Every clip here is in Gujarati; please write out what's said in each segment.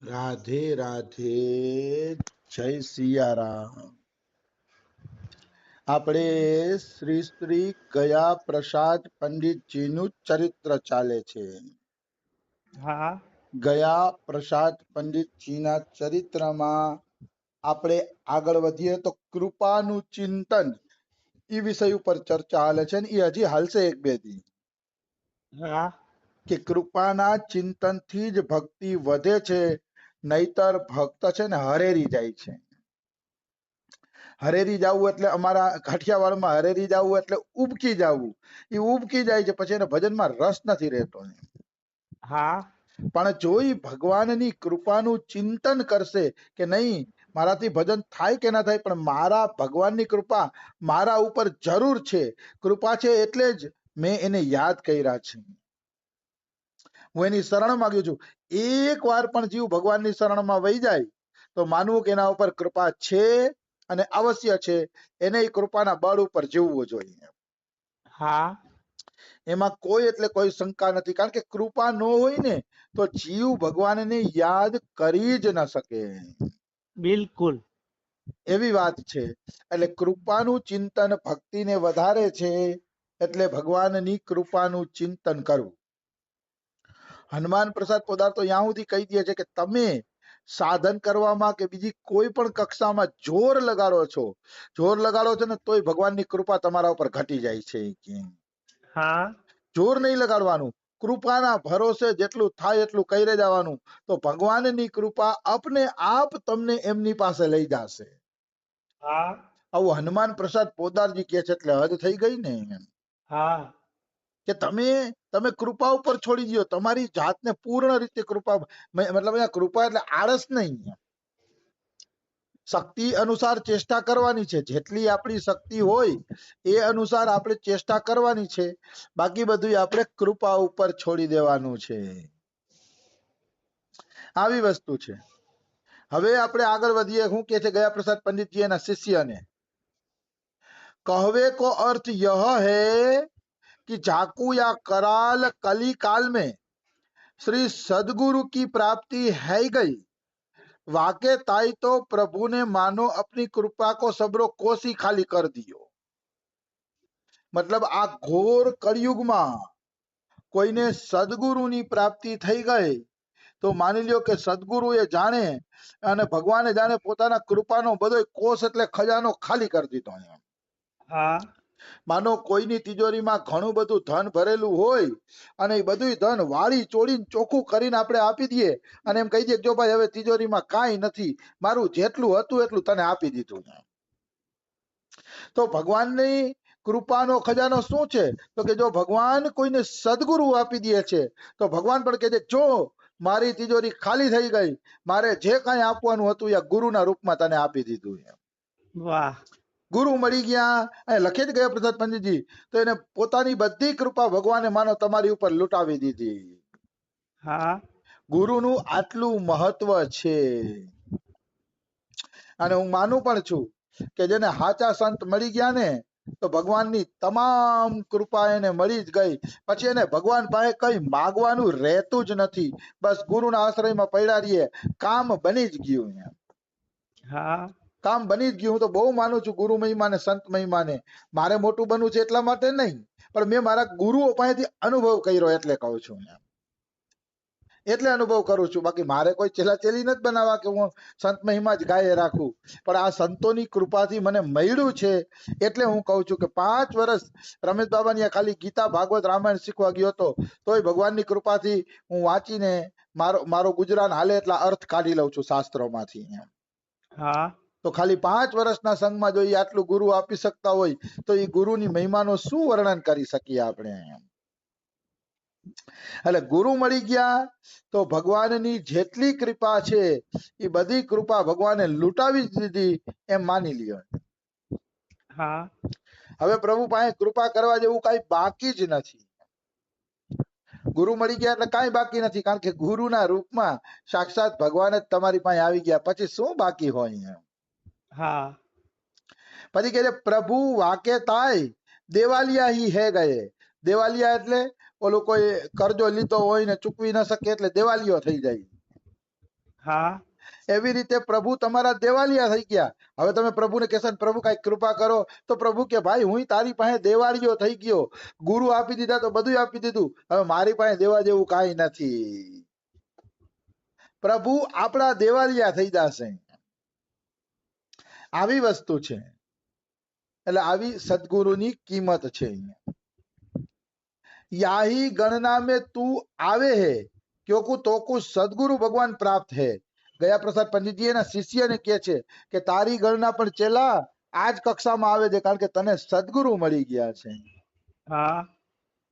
રાધે રાધે, જય સિયારામ। આપણે શ્રી શ્રી ગયા પ્રસાદ પંડિતજીનું ચરિત્ર ચાલે છે। હા ગયા પ્રસાદ પંડિતજીના ચરિત્રમાં આપણે આગળ વધીએ તો કૃપાનું ચિંતન એ વિષય ઉપર ચર્ચા હાલે છે ને એ હજી હાલશે એક બે દી હા કે કૃપાના ચિંતનથી જ ભક્તિ વધે છે, નહીતર ભક્ત છે ને હરેરી જાય છે। હરેરી જવું એટલે અમારા કાઠિયાવાડમાં હરેરી જવું એટલે ઉબકી જવું। એ ઉબકી જાય છે, પછી એને ભજનમાં રસ નથી રહેતો। હા પણ જો એ ભગવાનની કૃપાનું ચિંતન કરશે કે નહીં, મારાથી ભજન થાય કે ના થાય, પણ મારા ભગવાનની કૃપા મારા ઉપર જરૂર છે, કૃપા છે એટલે જ મેં એને યાદ કર્યા છે, હું એની શરણ માંગ્યું છું। એક વાર પણ જીવ ભગવાનની શરણમાં વહી જાય તો માનવું કે એના ઉપર કૃપા છે અને અવશ્ય છે, એને એ કૃપાના બળ ઉપર જીવવું જોઈએ। હા એમાં કોઈ એટલે કોઈ શંકા નથી, કારણ કે કૃપા ન હોય ને તો જીવ ભગવાનને યાદ કરી જ ન શકે, બિલકુલ એવી વાત છે। એટલે કૃપાનું ચિંતન ભક્તિને વધારે છે, એટલે ભગવાનની કૃપાનું ચિંતન કરવું। હનુમાન પ્રસાદ પોદાર તો ત્યાં સુધી કહી દે છે કે તમે સાધન કરવામાં કે બીજી કોઈ પણ કક્ષામાં જોર લગાડો છો, જોર લગાડો છો ને તોય ભગવાનની કૃપા તમારા ઉપર ઘટી જાય છે કે હા જોર નહીં લગાડવાનું, કૃપાના ભરોસે જેટલું થાય એટલું કરી જવાનું, તો ભગવાનની કૃપા આપને આપ તમને એમની પાસે લઈ જશે। હા આવું હનુમાન પ્રસાદ પોદારજી કહે છે, એટલે હદ થઈ ગઈ ને એમ હા કે તમે કૃપા ઉપર છોડી દો, તમારી જાતને પૂર્ણ રીતે કૃપા, મતલબ અહીંયા કૃપા એટલે આળસ નહીં, શક્તિ અનુસાર ચેષ્ટા કરવાની છે, જેટલી આપણી શક્તિ હોય એ અનુસાર આપણે ચેષ્ટા કરવાની છે, બાકી બધું આપણે કૃપા ઉપર છોડી દેવાનું છે, આવી વસ્તુ છે। હવે આપણે આગળ વધીએ। શું કે છે ગયા પ્રસાદ પંડિતજી એના શિષ્યને? कहवे को अर्थ यह है कि झाकू या कराल कली काल में श्री सदगुरु की प्राप्ति है गई, वाके ताई तो प्रभु ने मानो अपनी कृपा को सबरो कोसी खाली कर दियो। मतलब आ घोर कलयुगમાં કોઈને સદગુરુની પ્રાપ્તિ થઈ ગઈ તો માની લ્યો કે સદગુરુએ જાણે અને ભગવાને જાણે પોતાના કૃપાનો બધો કોષ એટલે ખજાનો ખાલી કરી દીધો। હા માનો કોઈની તિજોરીમાં ઘણું બધું ધન ભરેલું હોય અને એ બધું ધન વાળી ચોળીને ચોખ્ખું કરીને આપણે આપી દઈએ અને એમ કહી દઈએ જો ભાઈ હવે તિજોરીમાં કાંઈ નથી, મારું જેટલું હતું એટલું તને આપી દીધું, તો ભગવાનની કૃપાનો ખજાનો શું છે? તો કે જો ભગવાન કોઈને સદગુરુ આપી દે છે તો ભગવાન પણ કહે છે જો મારી તિજોરી ખાલી થઈ ગઈ, મારે જે કાંઈ આપવાનું હતું એ ગુરુના રૂપમાં તને આપી દીધું। વાહ ગુરુ મળી ગયા અને લખે જ ગયા પ્રસાદ પંડિતજી, તો એને પોતાની બધી કૃપા ભગવાને માનો તમારી ઉપર લૂંટાવી દીધી। હા ગુરુનું આટલું મહત્વ છે, અને હું માનું પણ છું કે જેને સાચા સંત મળી ગયા ને તો ભગવાનની તમામ કૃપા એને મળી જ ગઈ, પછી એને ભગવાન પાસે કઈ માગવાનું રહેતું જ નથી, બસ ગુરુના આશ્રયમાં પડ્યા રહીએ, કામ બની જ ગયું। હા કામ બની જ ગયું। હું તો બહુ માનું છું ગુરુ મહિમાને, સંત મહિમાને। મારે મોટું બનવું છે એટલા માટે નહીં, પણ મેં મારા ગુરુઓ પાસેથી અનુભવ કર્યો એટલે કહું છું, એટલે અનુભવ કરું છું, બાકી મારે કોઈ ચેલા ચેલી નથી બનાવવા કે હું સંત મહિમા જ ગાયે રાખું, પણ આ સંતોની કૃપાથી મને મળ્યું છે એટલે હું કહું છું કે 5 વર્ષ રમેશ બાબાની ખાલી ગીતા ભાગવત રામાયણ શીખવા ગયો હતો, તોય ભગવાનની કૃપાથી હું વાંચીને મારો ગુજરાન હાલે એટલા અર્થ કાઢી લઉં છું શાસ્ત્રોમાંથી। હા તો ખાલી 5 વર્ષના સંઘમાં જો આટલું ગુરુ આપી શકતા હોય તો એ ગુરુની મહિમાનો શું વર્ણન કરી શકીએ આપણે? એટલે ગુરુ મળી ગયા તો ભગવાનની જેટલી કૃપા છે એ બધી કૃપા ભગવાને લૂંટાવી જ દીધી એમ માની લ્યો। હા હવે પ્રભુ પાસે કૃપા કરવા જેવું કઈ બાકી જ નથી। ગુરુ મળી ગયા એટલે કાંઈ બાકી નથી, કારણ કે ગુરુના રૂપમાં સાક્ષાત ભગવાન જ તમારી પાસે આવી ગયા, પછી શું બાકી હોય? હા પછી કે પ્રભુ વાકે તાય દેવાલિયા હી હે ગયે। દેવાલિયા એટલે ઓલો કોઈ કરજો લીધો હોય ને ચૂકવી ન શકે એટલે દેવાલિયો થઈ જાય। હા એવી રીતે પ્રભુ તમારા દેવાલિયા થઈ ગયા. હવે તમે પ્રભુને કહેશો ને, પ્રભુ કઈ કૃપા કરો, તો પ્રભુ કે ભાઈ હું તારી પાસે દેવાળીઓ થઈ ગયો, ગુરુ આપી દીધા તો બધું આપી દીધું, હવે મારી પાસે દેવા જેવું કાંઈ નથી. પ્રભુ આપણા દેવાલિયા થઈ જશે. આવી વસ્તુ છે. એટલે આવી સદગુરુની કિંમત છે. याही गणना में तू आवे है क्योंकि तोकु सदगुरु भगवान प्राप्त है. ગયા પ્રસાદ પંડિતજી એના શિષ્યને કહે છે કે તારી ગણના પણ ચેલા આજ કક્ષામાં આવે છે, કારણ કે તને સદગુરુ મળી ગયા છે. હા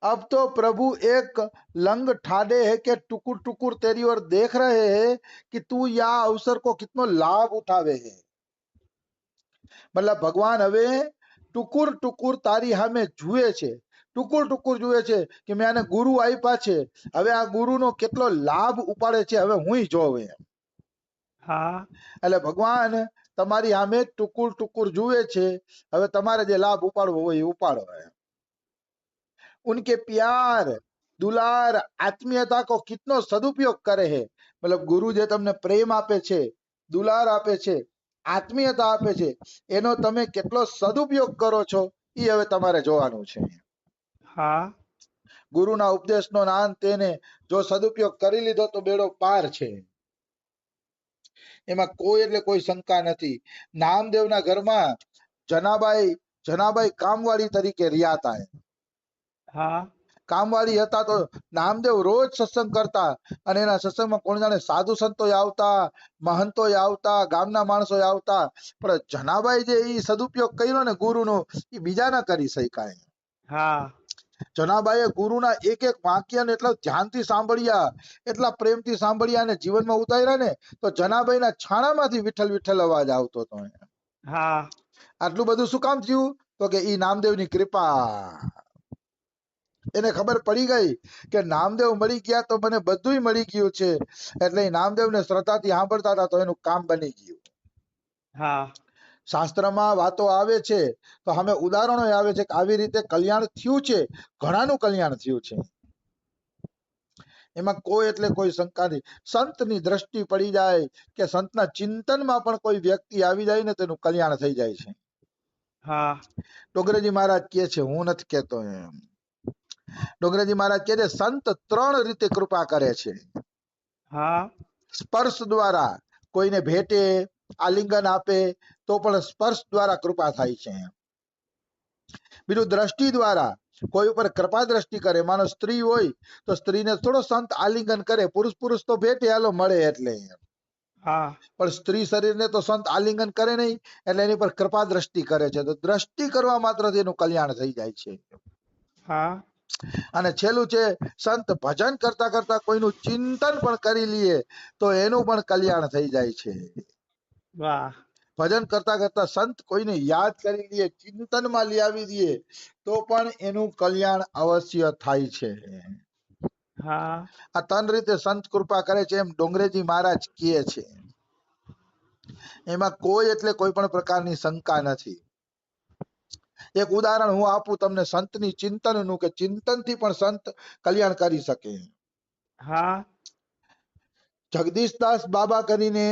अब तो प्रभु एक लंग ठाडे है कि टुकुर टुकुर तेरी ओर देख रहे हैं कि तू या अवसर को कितनो लाभ उठावे है. મતલબ ભગવાન હવે ટુકુર ટુકુર તારી સામે જુએ છે, ટુકુર ટુકુર જુએ છે કે મેં આને ગુરુ આપ્યા છે, હવે આ ગુરુનો કેટલો લાભ ઉપાડે છે, હવે હુંય જોવે. હા એટલે ભગવાન તમારી સામે ટુકુર ટુકુર જુએ છે, હવે તમારે જે લાભ ઉપાડવો હોય એ ઉપાડો. उनके प्यार दुलार आत्मीयता को कितनो सदुपयोग करे है. मतलब गुरु जे તમને પ્રેમ આપે છે, દુલાર આપે છે, આત્મીયતા આપે છે, એનો તમે કેટલો સદુપયોગ કરો છો એ હવે તમારે જોવાનું છે. હા ગુરુના ઉપદેશનો નાન તેને જો સદુપયોગ કરી લીધો તો બેડો પાર છે. એમાં કોઈ એટલે કોઈ શંકા નથી. નામદેવના ઘરમાં જનાબાઈ કામવાળી તરીકે રહ્યા હતા. હા કામવાળી હતા તો નામદેવ રોજ સત્સંગ કરતા, અને એના સત્સંગમાં કોણ જાણે સાધુ સંતો આવતા, મહંતો આવતા, ગામના માણસો આવતા, પણ જનાબાઈ જે ઈ સદુપયોગ કર્યો ને ગુરુનો, એ બીજા ના કરી શકાય. હા જનાબાઈએ ગુરુના એક એક વાક્યને એટલા ધ્યાનથી સાંભળ્યા, એટલા પ્રેમથી સાંભળ્યા અને જીવનમાં ઉતાર્યા ને, તો જનાબાઈના છાણામાંથી વિઠ્ઠલ વિઠ્ઠલ અવાજ આવતો હતો. હા આટલું બધું શું કામ થયું? તો કે ઈ નામદેવની કૃપા. એને ખબર પડી ગઈ કે નામદેવ મળી ગયા તો મને બધું મળી ગયું છે, એટલે નામદેવને શ્રદ્ધાથી સાંભળતા હતા તો એનું કામ બની ગયું. હા શાસ્ત્રમાં વાતો આવે છે તો અમે ઉદાહરણો આવે છે કે આવી રીતે કલ્યાણ થયું છે, ઘણાનું કલ્યાણ થયું છે. એમાં કોઈ એટલે કોઈ શંકા નહીં. સંતની દ્રષ્ટિ પડી જાય કે સંતના ચિંતનમાં પણ કોઈ વ્યક્તિ આવી જાય ને તેનું કલ્યાણ થઈ જાય છે. હા ડોગરેજી મહારાજ કહે છે, હું નથી કહેતો એમ. ડોગરેજી મહારાજ કહે છે સંત 3 રીતે કૃપા કરે છે. હા સ્પર્શ દ્વારા, કોઈને ભેટે, આલિંગન આપે તો પણ સ્પર્શ દ્વારા કૃપા થાય છે. બીજું દ્રષ્ટિ દ્વારા, કોઈ ઉપર કૃપા દ્રષ્ટિ કરે. માનો સ્ત્રી હોય તો સ્ત્રીને થોડો સંત આલિંગન કરે, પુરુષ પુરુષ તો ભેટે હાલો મળે એટલે, હા પણ સ્ત્રી શરીરને તો સંત આલિંગન કરે નહીં, એટલે એની પર કૃપા દ્રષ્ટિ કરે છે. તો દ્રષ્ટિ કરવા માત્રથી એનું કલ્યાણ થઈ જાય છે. હા અને છેલ્લું છે સંત ભજન કરતા કરતા કોઈનું ચિંતન પણ કરી લઈએ તો એનું પણ કલ્યાણ થઈ જાય છે. વાહ ભજન કરતા કરતા સંત કોઈને યાદ કરી લઈએ, ચિંતનમાં લઈ આવી દઈએ તો પણ એનું કલ્યાણ અવશ્ય થાય છે. હા આ 3 રીતે સંત કૃપા કરે છે એમ ડોંગરેજી મહારાજ કહે છે. એમાં કોઈ એટલે કોઈ પણ પ્રકારની શંકા નથી. એક ઉદાહરણ હું આપું તમને સંતની ચિંતનનું, કે ચિંતનથી પણ સંત કલ્યાણ કરી શકે. હા જગદીશદાસ બાબા કરીને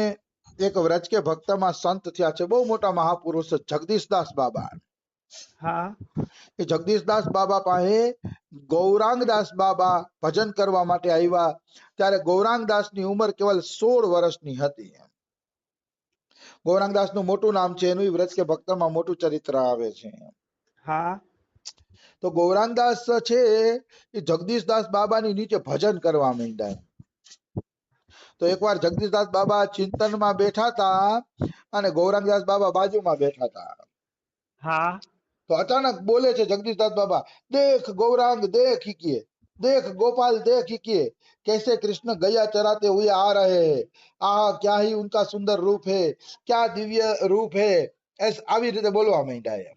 એક વ્રજ કે ભક્તમાં સંત થયા છે, બહુ મોટા મહાપુરુષ જગદીશદાસ બાબા. હા એ જગદીશદાસ બાબા પાસે ગૌરાંગદાસ બાબા ભજન કરવા માટે આવ્યા, ત્યારે ગૌરાંગદાસની ઉંમર કેવલ 16 વર્ષની હતી. ગૌરાંગદાસનું મોટું નામ છે, એનું વ્રજ કે ભક્તમાં મોટું ચરિત્ર આવે છે. હા તો ગૌરાંગદાસ છે એ જગદીશદાસ બાબાની નીચે ભજન કરવા માંડ્યા. તો એકવાર જગદીશદાસ બાબા ચિંતનમાં બેઠા હતા અને ગૌરાંગદાસ બાબા બાજુમાં બેઠા હતા. હા તો અચાનક બોલે છે જગદીશદાસ બાબા, દેખ ગૌરાંગ देख किए, देख गोपाल देख किए, कैसे कृष्ण गया चराते हुए आ रहे हैं, आहा क्या ही उनका सुंदर रूप है, क्या दिव्य रूप है. આવી રીતે બોલવા માંડ્યા.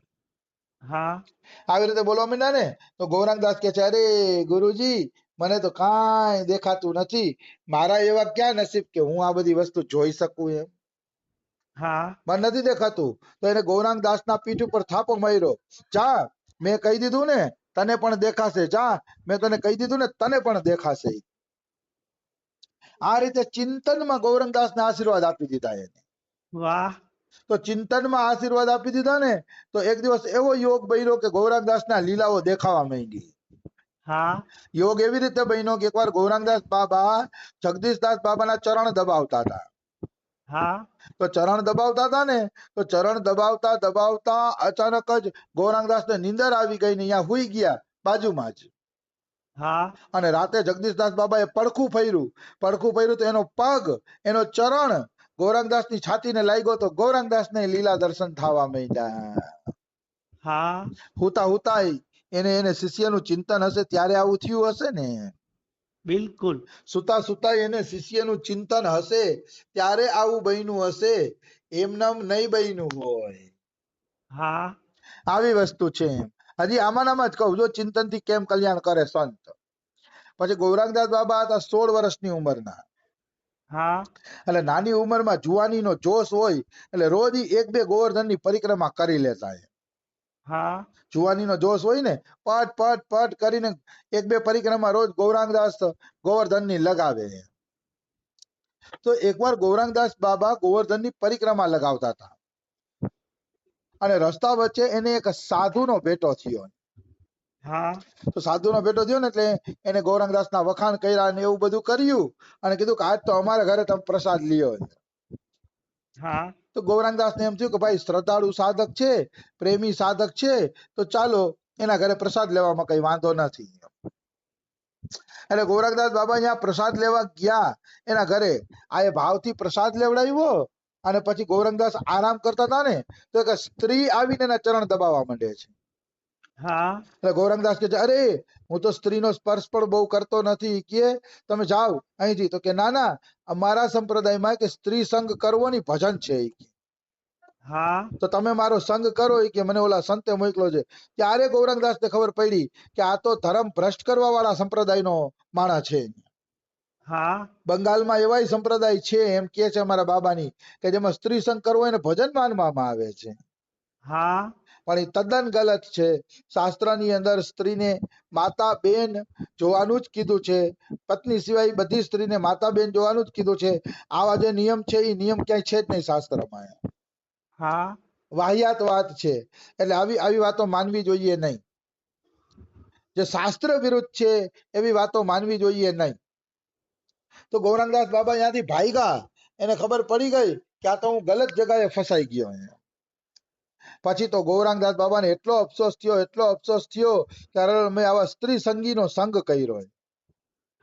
હા આવી રીતે બોલવા માંડ્યા ને તો ગૌરાંગદાસ કહે છે, અરે ગુરુજી મને તો કાંઈ દેખાતું નથી, મારા એવા ક્યાં નસીબ કે હું આ બધી વસ્તુ જોઈ શકું એમ, હા મને નથી દેખાતું. તો એને ગૌરાંગદાસના પીઠ ઉપર થાપો માર્યો, જા મેં કહી દીધું ને તને પણ દેખાશે, જા મેં તને કહી દીધું ને તને પણ દેખાશે. આ રીતે ચિંતનમાં ગૌરંગદાસને આશીર્વાદ આપી દીધા એને. વાહ. તો ચિંતનમાં આશીર્વાદ આપી દીધા ને તો એક દિવસ એવો યોગ બન્યો કે ગૌરંગદાસના લીલાઓ દેખાવા માંડી. હા યોગ એવી રીતે બન્યો કે એકવાર ગૌરંગદાસ બાબા જગદીશદાસ બાબાના ચરણ દબાવતા હતા. હા તો ચરણ દબાવતા હતા ને તો ચરણ દબાવતા દબાવતા અચાનક જ ગૌરંગદાસને નીંદર આવી ગઈ ને અહીંયા હુઈ ગયા બાજુમાં જ. હા અને રાતે જગદીશદાસ બાબાએ પડખું ફર્યું તો એનો પગ એનો ચરણ ગૌરંગદાસની છાતીને લાગ્યો તો ગૌરંગદાસને લીલા દર્શન થવા માંડ્યા. હા હુતા હુતા એને શિષ્યનું ચિંતન હશે ત્યારે આવું થયું હશે ને. બિલકુલ. સુતા સુતા એને શિષ્યનું ચિંતન હશે ત્યારે આવું બન્યું હશે, એમનેમ નહીં બન્યું હોય. હા આવી વસ્તુ છે. હજી આમાં જ કહું, જો ચિંતન થી કેમ કલ્યાણ કરે સંત. પછી ગૌરંગદાસ બાબા હતા 16 વર્ષની ઉંમરના. હા એટલે નાની ઉંમરમાં જુવાનીનો જોશ હોય એટલે રોજ એક બે ગોવર્ધનની પરિક્રમા કરી લેતા. હા જુવાનીનો જોશ હોય ને પટ પટ પટ કરીને એક બે પરિક્રમા રોજ ગૌરાંગદાસ ગોવર્ધનની લગાવે. તો એકવાર ગૌરાંગદાસ બાબા ગોવર્ધનની પરિક્રમા લગાવતા હતા અને રસ્તા વચ્ચે એને એક સાધુનો ભેટો થયો. હા તો સાધુનો ભેટો થયો ને એટલે એને ગૌરાંગદાસના વખાણ કર્યા ને એવું બધું કર્યું અને કીધું કે આજ તો અમારા ઘરે તમે પ્રસાદ લ્યો. હા તો ગૌરાંગદાસને એમ થયું કે ભાઈ શ્રદ્ધાળુ સાધક છે, પ્રેમી સાધક છે, તો ચાલો એના ઘરે પ્રસાદ લેવામાં કઈ વાંધો નથી. એટલે ગૌરાંગદાસ બાબા અહીંયા પ્રસાદ લેવા ગયા એના ઘરે. આ એ ભાવથી પ્રસાદ લેવડાવ્યો અને પછી ગૌરાંગદાસ આરામ કરતા હતા ને તો એક સ્ત્રી આવીને એના ચરણ દબાવવા માંડે છે. હા એટલે ગૌરાંગદાસ કે અરે હું તો સ્ત્રીનો સ્પર્શ પણ બહુ કરતો નથી, કે તમે જાઓ અહીંથી. તો કે ના ના, અમારા સંપ્રદાયમાં કે સ્ત્રી સંગ કરવો ની ભજન છે. હા તો તમે મારો સંગ કરો કે મને ઓલા સંતે મોકલો છે. ત્યારે ગૌરાંગદાસને ખબર પડી કે આ તો ધર્મ ભ્રષ્ટ કરવા વાળા સંપ્રદાયનો માણસ છે. હા બંગાળમાં એવાય સંપ્રદાય છે એમ કે છે અમારા બાબાની કે જેમાં સ્ત્રી સંગ કરવો એને ભજન માનવામાં આવે છે. હા પણ એ તદ્દન ગલત છે. શાસ્ત્રની અંદર સ્ત્રીને માતા બેન જોવાનું જ કીધું છે. પત્ની સિવાય બધી સ્ત્રીને માતા બેન જોવાનું જ કીધું છે. આવા જે નિયમ છે એ નિયમ ક્યાંય છે જ નહીં શાસ્ત્રમાં. હા વાહિયાત વાત છે. એટલે આવી વાતો માનવી જોઈએ નહીં. જે શાસ્ત્ર વિરુદ્ધ છે એવી વાતો માનવી જોઈએ નહીં. તો ગૌરાંગદાસ બાબા ત્યાંથી ભાગ્યા. એને ખબર પડી ગઈ કે આ તો હું ગલત જગાએ ફસાઈ ગયો. પછી તો ગૌરાંગદાસ બાબાને એટલો અફસોસ થયો કે મેં આવા સ્ત્રી સંગીનો સંગ કર્યો.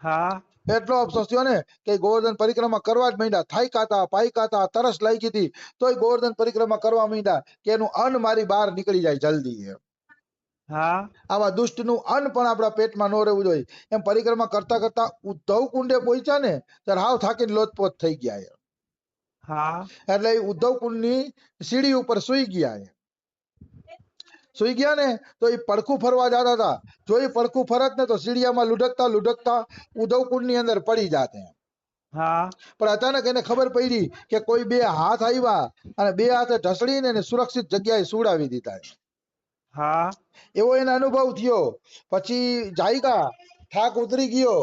હા એટલો અફસોસ થયો ને કે ગોવર્ધન પરિક્રમા કરવા જ માંડ્યા. થાક્યા પાયકા તરસ લાગી હતી તોય ગોવર્ધન પરિક્રમા કરવા માંડ્યા કે એનું અન્ન મારી બહાર નીકળી જાય જલ્દી. હા આવા દુષ્ટનું અન્ન પણ આપણા પેટમાં ન રહેવું જોઈએ. એમ પરિક્રમા કરતા કરતા ઉદ્ધવ કુંડે પહોંચ્યા ને ત્યારે હાવ થાકીને લોતપોત થઈ ગયા. હા એટલે ઉદ્ધવ કુંડની સીડી ઉપર સુઈ ગયા. સુઈ ગયા ને તો એ પડખું ફરવા જતા હતા. જો એ પડખું ફરત ને તો સીડિયામાં લુઢકતા ઉદ્ધવ કુંડની અંદર પડી જાતે. હા પણ અચાનક એને ખબર પડી કે કોઈ બે હાથ આવ્યા અને બે હાથે ઢસડીને એને સુરક્ષિત જગ્યાએ સુડાવી દીધા. હા એવો એને અનુભવ થયો. પછી જાયગા, થાક ઉતરી ગયો.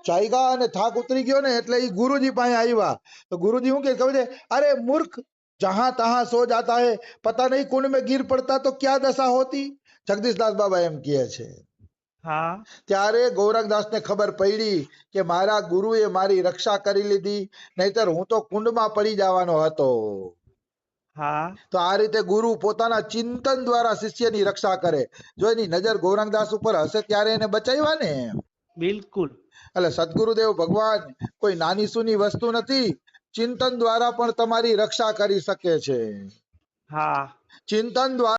જાયગા અને થાક ઉતરી ગયો ને એટલે એ ગુરુજી પાસે આવ્યા. તો ગુરુજી શું કે ખબર છે, અરે મૂર્ખ, જહાં તહાં સો જાતા હૈ, પતા નહીં કુંડ में गिर પડતા તો ક્યાં દશા હોતી. જગદીશદાસ બાબા એમ કહે છે. હા ત્યારે ગૌરાંગદાસને ખબર પડી કે મારા ગુરુએ મારી રક્ષા કરી લીધી, નહીતર હું તો કુંડમાં પડી જવાનો હતો. હા તો આ રીતે ગુરુ પોતાના ચિંતન દ્વારા શિષ્યની રક્ષા કરે. જો એની નજર ગૌરાંગદાસ ઉપર હશે ત્યારે એને બચાવ્યા ને. બિલકુલ. એટલે સદગુરુદેવ ભગવાન કોઈ નાની સૂની વસ્તુ નથી. ચિંતન દ્વારા પણ તમારી રક્ષા કરી શકે છે. હા ચિંતન દ્વારા